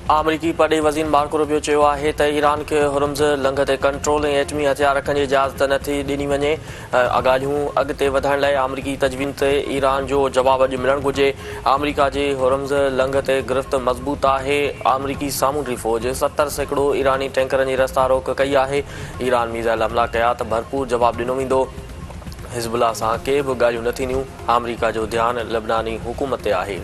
अमरीकी पड़े वज़ीर मार्को रूबियो चयो आहे त ईरान खे हुर्मुज़ लंघ ते कंट्रोल ऐं एटमी हथियार रखण जी इजाज़त नथी ॾिनी वञे। आगाहियूं अॻिते वधाइण लाइ अमरीकी तजवीज़ ते ईरान जो जवाब अॼु मिलणु घुरिजे। अमरीका जे हुर्मुज़ लंघ ते गिरफ़्त मज़बूत आहे। अमरीकी सामूंडी फ़ौज 70 सैकड़ो ईरानी टैंकरनि जी रस्ता रोक कई आहे। ईरान मिज़ाइल हमला कया त भरपूर जवाब ॾिनो वेंदो। हिज़बुल्लाह सां के बि ॻाल्हियूं न थींदियूं। अमरीका जो ध्यानु लेबनानी हुकूमत ते आहे।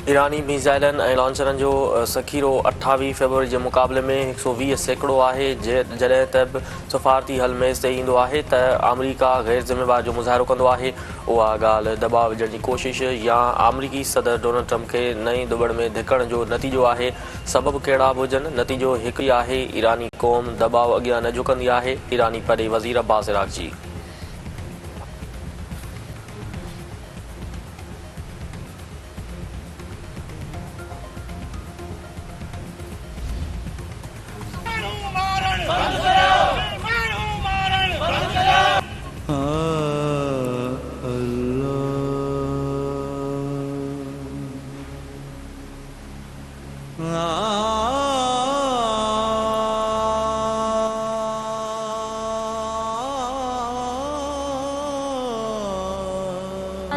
ईरानी मिज़ाइलनि ऐं लॉन्चरनि जो ज़ख़ीरो 28 फ़रवरी जे मुक़ाबले में 120 सैकड़ो आहे। जॾहिं त सफ़ारती हल मेज़ ते ईंदो आहे त अमरीका गैर ज़िम्मेवार जो मुज़ाहिरो कंदो आहे। उहा ॻाल्हि दॿाउ विझण जी कोशिश या अमरीकी सदर डोनाल्ड ट्रम्प खे नईं दुॿड़ में धिकण जो नतीजो आहे। सबब कहिड़ा बि हुजनि, नतीजो हिकु ई आहे। ईरानी क़ौम दॿाउ अॻियां न झुकंदी आहे। ईरानी परे वज़ीर अब्बास इराक़ची।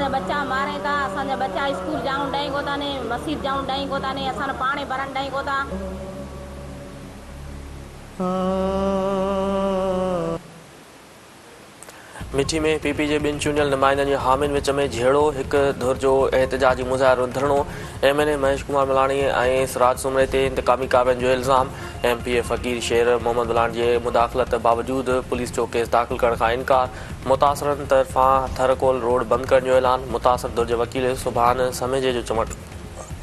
बच्चा मारे था, असांजा बच्चा स्कूल जाऊं ॾहीं को था ने, मस्जिद जाऊं ॾहीं को था ने, असां पाणे भरण ॾहीं को था। मिठी में पीपी जे ॿिनि चूंडियल नुमाइंदनि जे हामियुनि विच में झेड़ो। हिकु धुर जो एहतजाजी मुज़ाहिरो धरणो। MNA महेश कुमार मलाणी ऐं सिराज सुमरे ते इंतकामी कार्रवाइयुनि जो इल्ज़ाम। MPA फ़क़ीर शेर मोहम्मद मलाणी जे मुदाख़लत बावजूदु पुलिस जो केस दाख़िल करण खां इनकार। मुतासिरनि तरफ़ां थरकोल रोड बंदि करण जो ऐलान। मुतासिर धुर जे वकील सुभाणे समेजे जो चवणु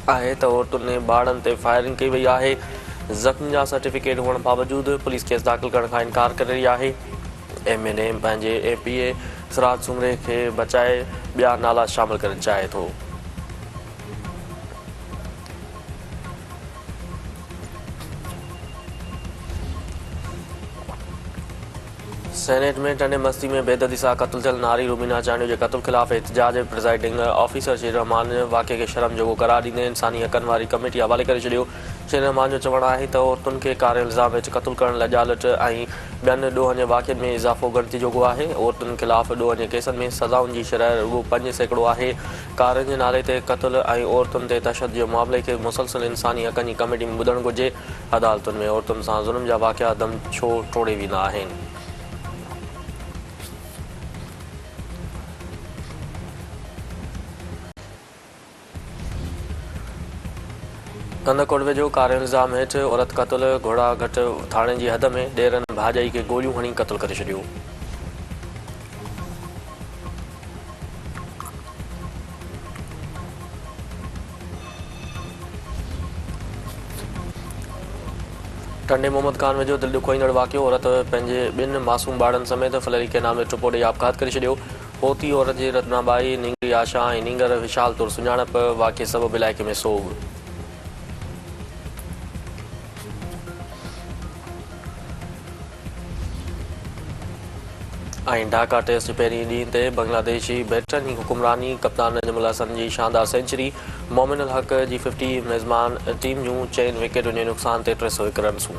आहे त औरतुनि ऐं ॿारनि ते फायरिंग कई वई आहे। ज़ख़्मी जा सर्टिफिकेट हुअण बावजूदु पुलिस केस दाख़िल करण खां इनकार करे रही आहे। MNA पंहिंजे MPA सिराज सुमरे खे बचाए ॿिया नाला शामिल करणु चाहे थो। सेनेट में टंडे मस्ती में बेदर्दी सां क़त्ल थियल नारी रुबीना चांडियो जे क़त्ल ख़िलाफ़ एहतजाज। प्रिज़ाइडिंग ऑफिसर शेर रहमान वाक़े खे शर्म जोॻो करार ॾींदे इंसानी हक़नि वारी कमेटी हवाले करे छॾियो। शेर रहमान जो चवणु आहे त औरतुनि खे कार इल्ज़ाम हेठि क़त्ल करण लॼालट ऐं ॿियनि ॾोहनि जे वाक़िअनि में इज़ाफ़ो ॻणिती जोॻो आहे। औरतुनि ख़िलाफ़ ॾोहनि जे केसनि में सज़ाउनि जी शरह रुॻो 5 सैकड़ो आहे। कारनि जे नाले ते क़त्ल ऐं औरतुनि ते तशदुद जे मामले खे मुसलसल इंसानी हक़नि जी कमेटी में ॿुधणु घुरिजे। अदालतुनि में औरतुनि सां ज़ुल्म जा वाक़िआ दम छो टोड़े वेंदा आहिनि। कंदकोट वेझो कार इल्ज़ाम हेठि औरत क़त्ल। घोड़ा घट थाणे जी हद में ॾेरनि भाॼाई खे गोलियूं हणी क़त्ल करे छॾियो। टंडे मोहम्मद खान वेझो दिलि ॾुखोईंदड़ वाक़ियो। औरत पंहिंजे 2 मासूम ॿारनि समेत फलेरी कैनाल में टुपो ॾेई आपघात करे छॾियो। पोती औरत जी रत्नाबाई नींगरी आशा ऐं नींगर विशाल तौरु सुञाणप। वाक़िए सबबु इलाइक़े में सोग। ऐं ढाका टेस्ट पहिरीं ॾींहं ते बांग्लादेशी बैटरनि जी हुकुमरानी। कप्तान नजमुल हसन जी शानदार सेंचुरी। मोमिनुल हक़ जी 50 मेज़बान टीम जूं 4 विकेटुनि जे नुक़सान ते 301 रन्सूं।